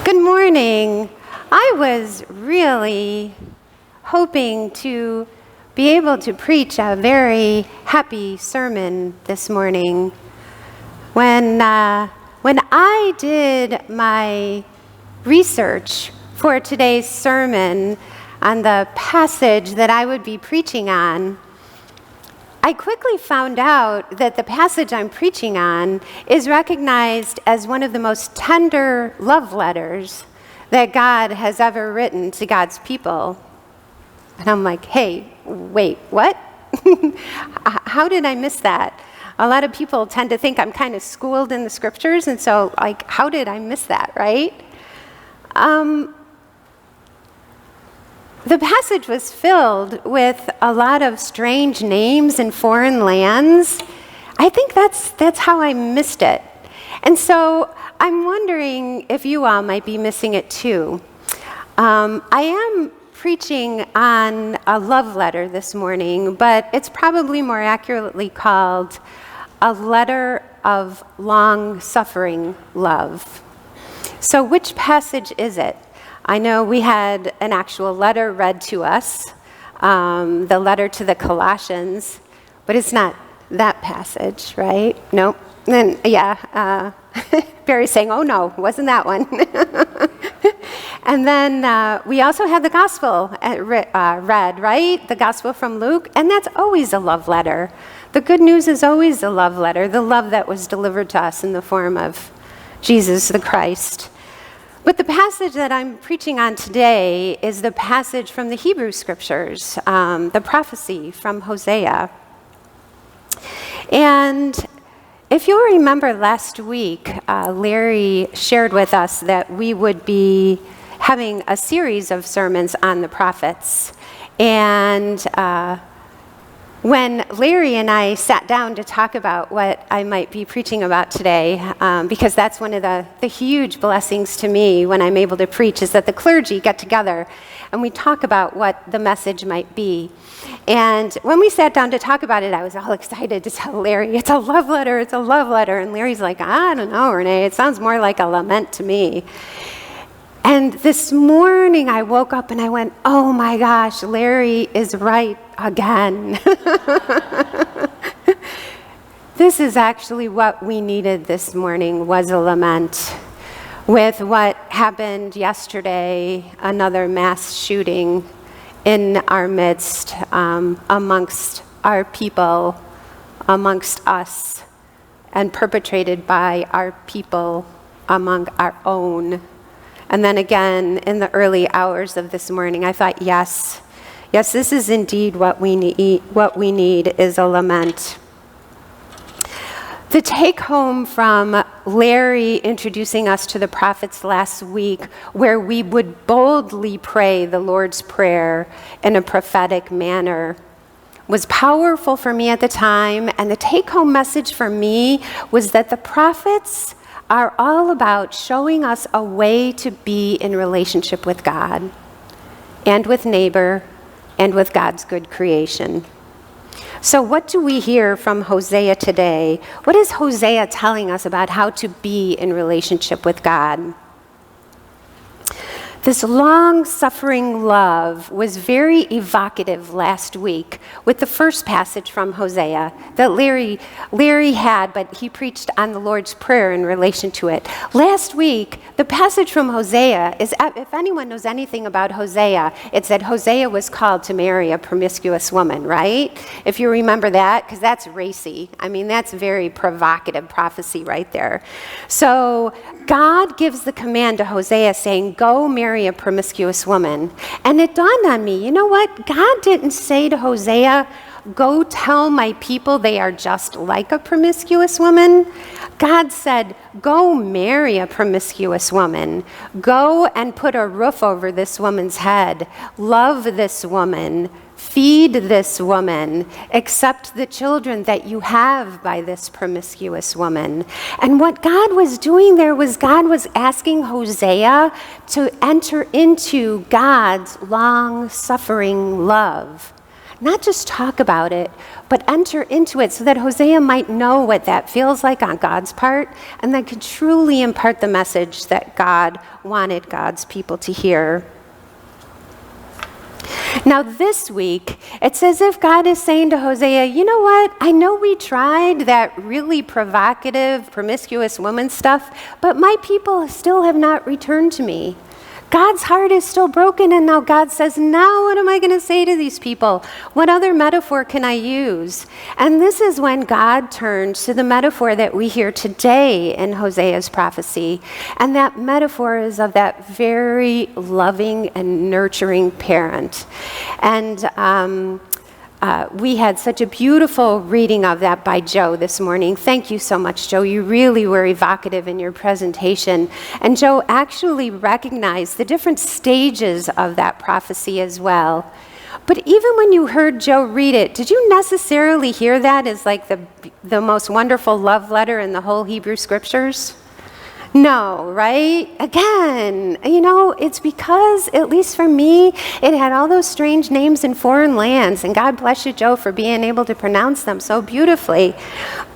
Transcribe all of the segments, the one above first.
Good morning. I was really hoping to be able to preach a very happy sermon this morning. When I did my research for today's sermon on the passage that I would be preaching on, I quickly found out that the passage I'm preaching on is recognized as one of the most tender love letters that God has ever written to God's people. And I'm like, hey, wait, what? How did I miss that? A lot of people tend to think I'm kind of schooled in the scriptures, and so, how did I miss that, right? The passage was filled with a lot of strange names in foreign lands. I think that's how I missed it. And so I'm wondering if you all might be missing it too. I am preaching on a love letter this morning, but it's probably more accurately called a letter of long-suffering love. So which passage is it? I know we had an actual letter read to us, the letter to the Colossians, but it's not that passage, right? Nope. Then, Barry's saying, oh no, it wasn't that one. And then we also had the gospel read, right? The gospel from Luke, and that's always a love letter. The good news is always a love letter, the love that was delivered to us in the form of Jesus the Christ. But the passage that I'm preaching on today is the passage from the Hebrew Scriptures, the prophecy from Hosea. And if you'll remember last week, Larry shared with us that we would be having a series of sermons on the prophets. And when Larry and I sat down to talk about what I might be preaching about today, because that's one of the huge blessings to me when I'm able to preach, is that the clergy get together and we talk about what the message might be. And when we sat down to talk about it, I was all excited to tell Larry, it's a love letter, it's a love letter. And Larry's like, I don't know, Renee, it sounds more like a lament to me. And this morning I woke up and I went, oh my gosh, Larry is right again. This is actually what we needed this morning, was a lament. With what happened yesterday, another mass shooting in our midst, amongst our people, amongst us, and perpetrated by our people among our own. And then again, in the early hours of this morning, I thought, yes, this is indeed what we need. What we need is a lament. The take home from Larry introducing us to the prophets last week, where we would boldly pray the Lord's Prayer in a prophetic manner, was powerful for me at the time. And the take home message for me was that the prophets are all about showing us a way to be in relationship with God and with neighbor and with God's good creation. So what do we hear from Hosea today? What is Hosea telling us about how to be in relationship with God? This long-suffering love was very evocative last week with the first passage from Hosea that Larry had, but he preached on the Lord's Prayer in relation to it. Last week, the passage from Hosea is, if anyone knows anything about Hosea, it's that Hosea was called to marry a promiscuous woman, right? If you remember that, because that's racy. I mean, that's very provocative prophecy right there. So God gives the command to Hosea saying, go marry a promiscuous woman. And it dawned on me, you know what? God didn't say to Hosea, go tell my people they are just like a promiscuous woman. God said, go marry a promiscuous woman. Go and put a roof over this woman's head. Love this woman. Feed this woman, accept the children that you have by this promiscuous woman. And what God was doing there was God was asking Hosea to enter into God's long-suffering love. not just talk about it, but enter into it so that Hosea might know what that feels like on God's part, and then could truly impart the message that God wanted God's people to hear. Now this week, it's as if God is saying to Hosea, you know what? I know we tried that really provocative, promiscuous woman stuff, but my people still have not returned to me. God's heart is still broken, and now God says, now what am I going to say to these people? What other metaphor can I use? And this is when God turns to the metaphor that we hear today in Hosea's prophecy. And that metaphor is of that very loving and nurturing parent. And we had such a beautiful reading of that by Joe this morning. Thank you so much, Joe. You really were evocative in your presentation. And Joe actually recognized the different stages of that prophecy as well. But even when you heard Joe read it, did you necessarily hear that as like the most wonderful love letter in the whole Hebrew Scriptures? No, right? Again, it's because, at least for me, it had all those strange names in foreign lands, and God bless you, Joe, for being able to pronounce them so beautifully.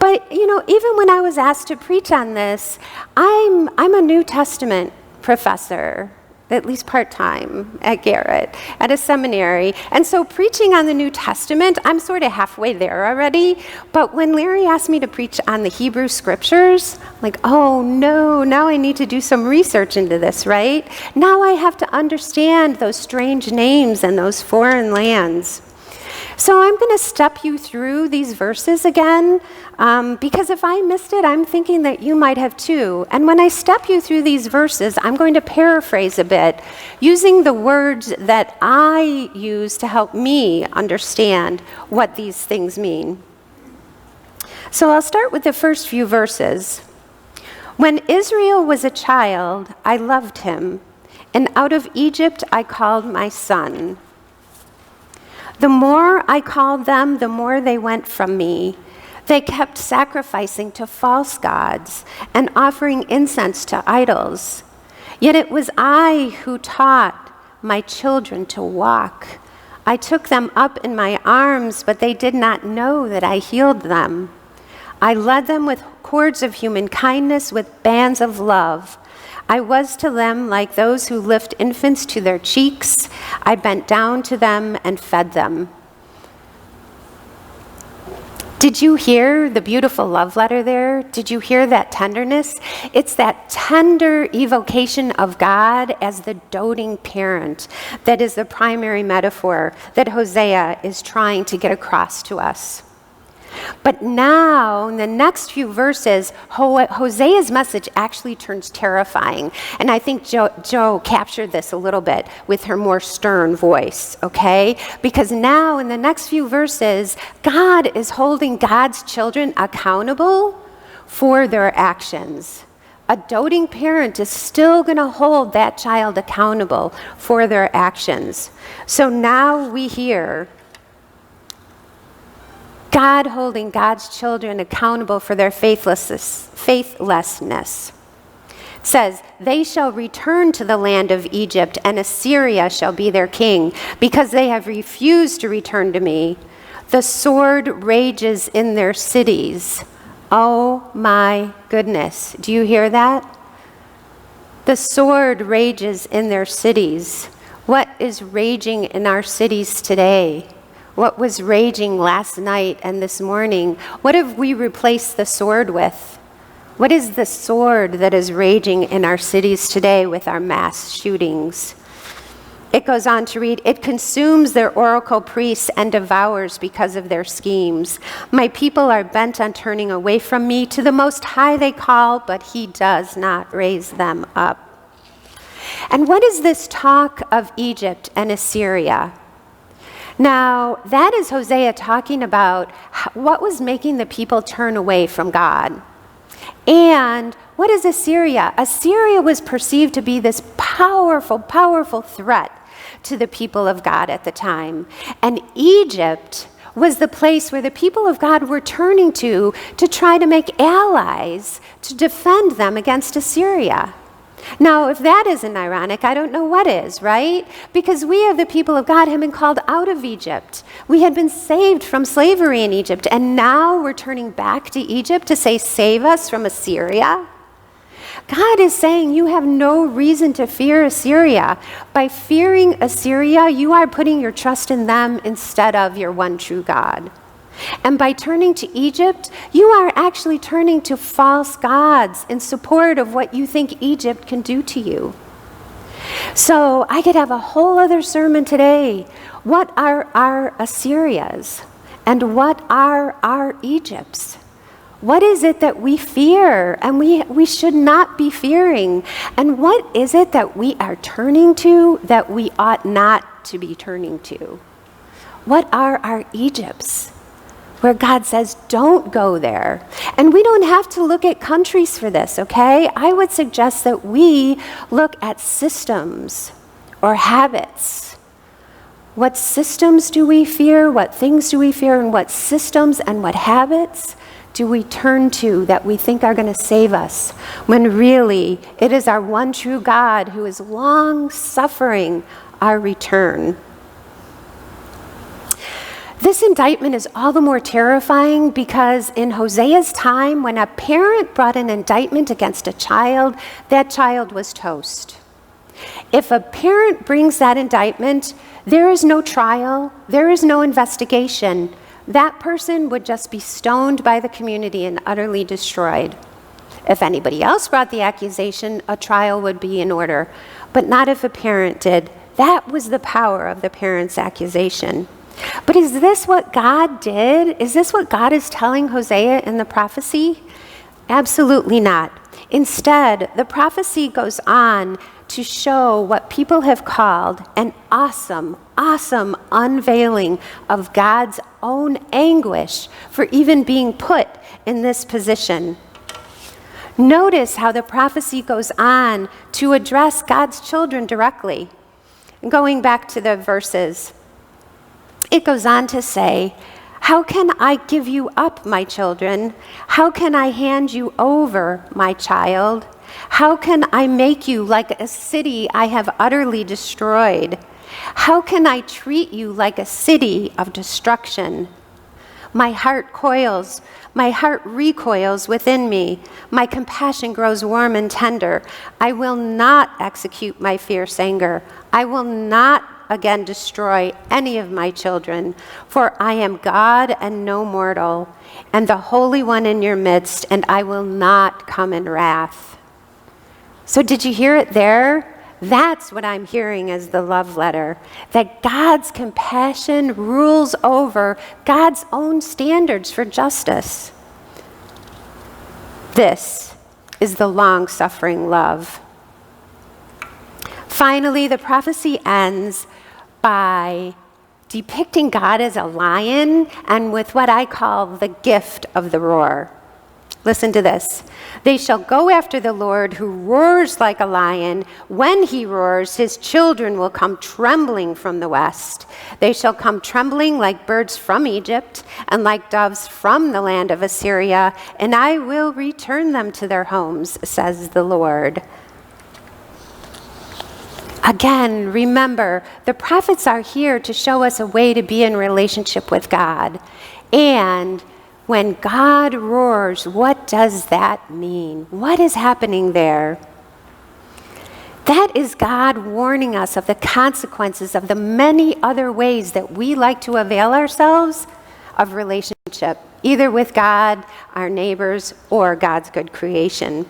But, even when I was asked to preach on this, I'm a New Testament professor, at least part-time at Garrett, at a seminary. And so preaching on the New Testament, I'm sort of halfway there already. But when Larry asked me to preach on the Hebrew Scriptures, I'm like, oh no, now I need to do some research into this, right? Now I have to understand those strange names and those foreign lands. So I'm going to step you through these verses again, because if I missed it, I'm thinking that you might have too. And when I step you through these verses, I'm going to paraphrase a bit, using the words that I use to help me understand what these things mean. So I'll start with the first few verses. When Israel was a child, I loved him, and out of Egypt I called my son. The more I called them, the more they went from me. They kept sacrificing to false gods and offering incense to idols. Yet it was I who taught my children to walk. I took them up in my arms, but they did not know that I healed them. I led them with cords of human kindness, with bands of love. I was to them like those who lift infants to their cheeks. I bent down to them and fed them. Did you hear the beautiful love letter there? Did you hear that tenderness? It's that tender evocation of God as the doting parent that is the primary metaphor that Hosea is trying to get across to us. But now, in the next few verses, Hosea's message actually turns terrifying. And I think Joe captured this a little bit with her more stern voice, okay? Because now, in the next few verses, God is holding God's children accountable for their actions. A doting parent is still going to hold that child accountable for their actions. So now we hear God holding God's children accountable for their faithlessness. It says, they shall return to the land of Egypt, and Assyria shall be their king, because they have refused to return to me. The sword rages in their cities. Oh my goodness. Do you hear that? The sword rages in their cities. What is raging in our cities today? What was raging last night and this morning? What have we replaced the sword with? What is the sword that is raging in our cities today with our mass shootings? It goes on to read, it consumes their oracle priests and devours because of their schemes. My people are bent on turning away from me. To the Most High they call, but he does not raise them up. And what is this talk of Egypt and Assyria? Now, that is Hosea talking about what was making the people turn away from God. And what is Assyria? Assyria was perceived to be this powerful, powerful threat to the people of God at the time. And Egypt was the place where the people of God were turning to try to make allies to defend them against Assyria. Now, if that isn't ironic, I don't know what is, right? Because we, of the people of God, have been called out of Egypt. We had been saved from slavery in Egypt, and now we're turning back to Egypt to say, save us from Assyria. God is saying you have no reason to fear Assyria. By fearing Assyria, you are putting your trust in them instead of your one true God. And by turning to Egypt, you are actually turning to false gods in support of what you think Egypt can do to you. So I could have a whole other sermon today. What are our Assyrias? And what are our Egypts? What is it that we fear and we should not be fearing? And what is it that we are turning to that we ought not to be turning to? What are our Egypts? Where God says, don't go there. And we don't have to look at countries for this, okay? I would suggest that we look at systems or habits. What systems do we fear? What things do we fear? And what systems and what habits do we turn to that we think are going to save us? When really, it is our one true God who is long suffering our return. This indictment is all the more terrifying because in Hosea's time, when a parent brought an indictment against a child, that child was toast. If a parent brings that indictment, there is no trial, there is no investigation. That person would just be stoned by the community and utterly destroyed. If anybody else brought the accusation, a trial would be in order, but not if a parent did. That was the power of the parent's accusation. But is this what God did? Is this what God is telling Hosea in the prophecy? Absolutely not. Instead, the prophecy goes on to show what people have called an awesome unveiling of God's own anguish for even being put in this position. Notice how the prophecy goes on to address God's children directly. Going back to the verses, it goes on to say, how can I give you up, my children? How can I hand you over, my child? How can I make you like a city I have utterly destroyed? How can I treat you like a city of destruction? My heart recoils within me. My compassion grows warm and tender. I will not execute my fierce anger. I will not again destroy any of my children, for I am God and no mortal, and the Holy One in your midst, and I will not come in wrath. So did you hear it there? That's what I'm hearing as the love letter, that God's compassion rules over God's own standards for justice. This is the long-suffering love. Finally, the prophecy ends by depicting God as a lion and with what I call the gift of the roar. Listen to this. They shall go after the Lord who roars like a lion. When he roars, his children will come trembling from the west. They shall come trembling like birds from Egypt and like doves from the land of Assyria, and I will return them to their homes, says the Lord. Again, remember, the prophets are here to show us a way to be in relationship with God. And when God roars, what does that mean? What is happening there? That is God warning us of the consequences of the many other ways that we like to avail ourselves of relationship, either with God, our neighbors, or God's good creation.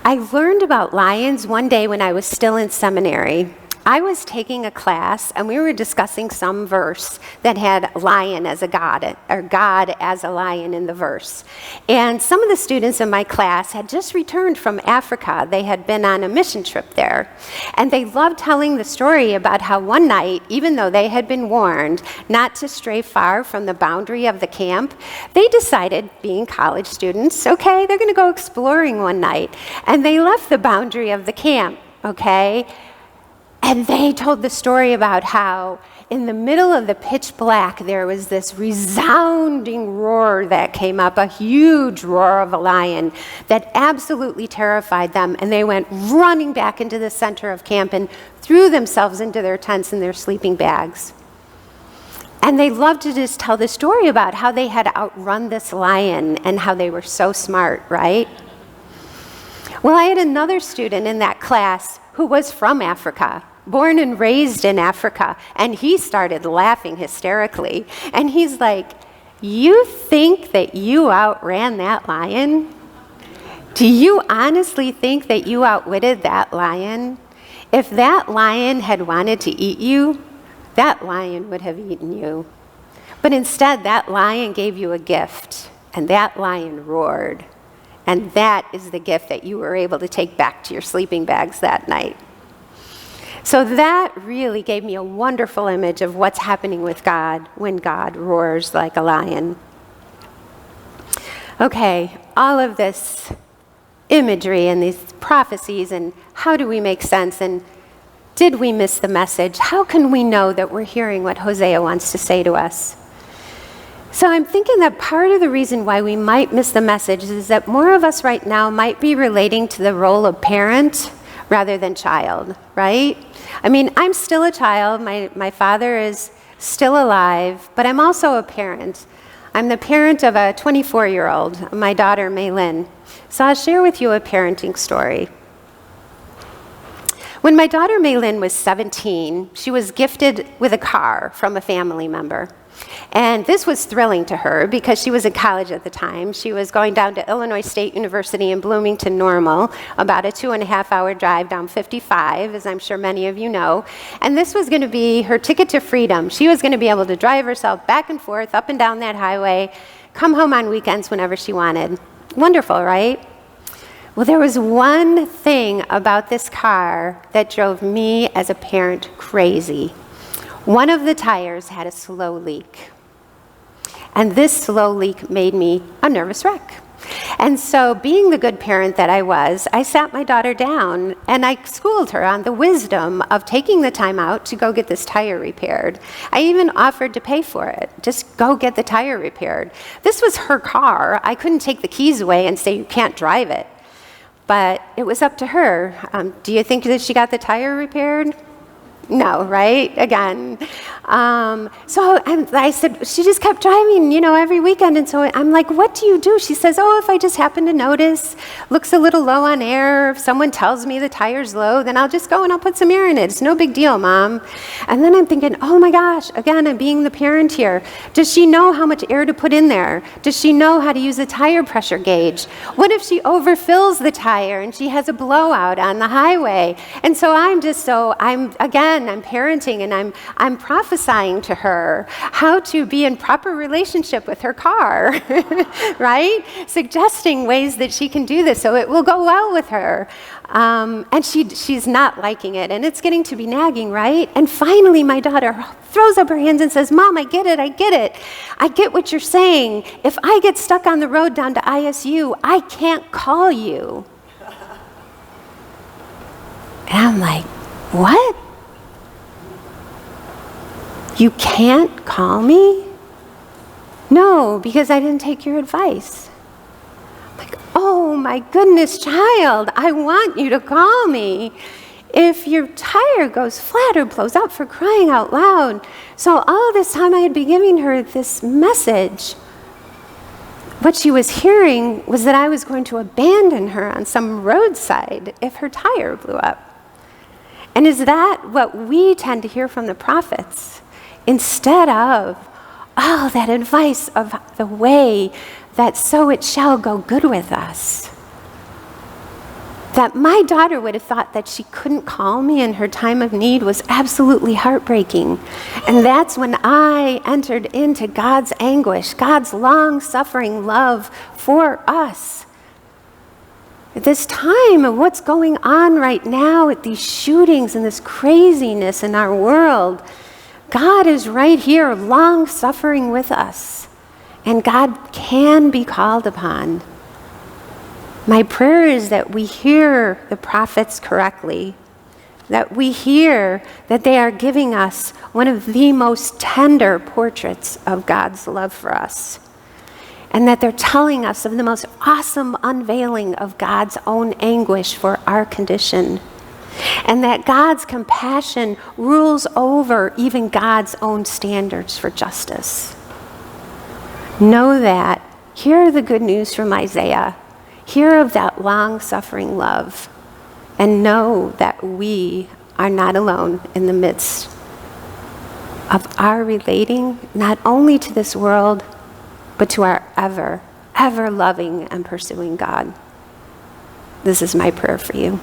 I learned about lions one day when I was still in seminary. I was taking a class and we were discussing some verse that had lion as a god, or God as a lion in the verse. And some of the students in my class had just returned from Africa. They had been on a mission trip there. And they loved telling the story about how one night, even though they had been warned not to stray far from the boundary of the camp, they decided, being college students, okay, they're gonna go exploring one night. And they left the boundary of the camp, okay? And they told the story about how in the middle of the pitch black, there was this resounding roar that came up, a huge roar of a lion that absolutely terrified them. And they went running back into the center of camp and threw themselves into their tents and their sleeping bags. And they loved to just tell the story about how they had outrun this lion and how they were so smart, right? Well, I had another student in that class who was from Africa, born and raised in Africa, and he started laughing hysterically. And he's like, "You think that you outran that lion? Do you honestly think that you outwitted that lion? If that lion had wanted to eat you, that lion would have eaten you. But instead, that lion gave you a gift, and that lion roared. And that is the gift that you were able to take back to your sleeping bags that night." So that really gave me a wonderful image of what's happening with God when God roars like a lion. Okay, all of this imagery and these prophecies, and how do we make sense, and did we miss the message? How can we know that we're hearing what Hosea wants to say to us? So I'm thinking that part of the reason why we might miss the message is that more of us right now might be relating to the role of parent rather than child, right? I mean, I'm still a child. My father is still alive, but I'm also a parent. I'm the parent of a 24-year-old, my daughter, Maylin. So I'll share with you a parenting story. When my daughter Maylin was 17, she was gifted with a car from a family member. And this was thrilling to her because she was in college at the time. She was going down to Illinois State University in Bloomington Normal, about a 2.5-hour drive down 55, as I'm sure many of you know. And this was going to be her ticket to freedom. She was going to be able to drive herself back and forth, up and down that highway, come home on weekends whenever she wanted. Wonderful, right? Well, there was one thing about this car that drove me as a parent crazy. One of the tires had a slow leak. And this slow leak made me a nervous wreck. And so, being the good parent that I was, I sat my daughter down and I schooled her on the wisdom of taking the time out to go get this tire repaired. I even offered to pay for it. Just go get the tire repaired. This was her car. I couldn't take the keys away and say, "You can't drive it." But it was up to her. Do you think that she got the tire repaired? No, right? Again. So I said, she just kept driving, every weekend. And so I'm like, "What do you do?" She says, "Oh, if I just happen to notice, looks a little low on air, if someone tells me the tire's low, then I'll just go and I'll put some air in it. It's no big deal, Mom." And then I'm thinking, oh my gosh, again, I'm being the parent here. Does she know how much air to put in there? Does she know how to use a tire pressure gauge? What if she overfills the tire and she has a blowout on the highway? And so I'm parenting and I'm prophesying to her how to be in proper relationship with her car, right? Suggesting ways that she can do this so it will go well with her. And she's not liking it, and it's getting to be nagging, right? And finally, my daughter throws up her hands and says, "Mom, I get it. I get what you're saying. If I get stuck on the road down to ISU, I can't call you." And I'm like, "What? You can't call me?" "No, because I didn't take your advice." I'm like, "Oh my goodness, child, I want you to call me. If your tire goes flat or blows out, for crying out loud." So all this time I had been giving her this message. What she was hearing was that I was going to abandon her on some roadside if her tire blew up. And is that what we tend to hear from the prophets? Instead of all that advice of the way that so it shall go good with us. That my daughter would have thought that she couldn't call me in her time of need was absolutely heartbreaking. And that's when I entered into God's anguish, God's long-suffering love for us. At this time of what's going on right now with these shootings and this craziness in our world, God is right here, long-suffering with us, and God can be called upon. My prayer is that we hear the prophets correctly, that we hear that they are giving us one of the most tender portraits of God's love for us, and that they're telling us of the most awesome unveiling of God's own anguish for our condition, and that God's compassion rules over even God's own standards for justice. Know that. Hear the good news from Isaiah. Hear of that long-suffering love, and know that we are not alone in the midst of our relating not only to this world, but to our ever, ever loving and pursuing God. This is my prayer for you.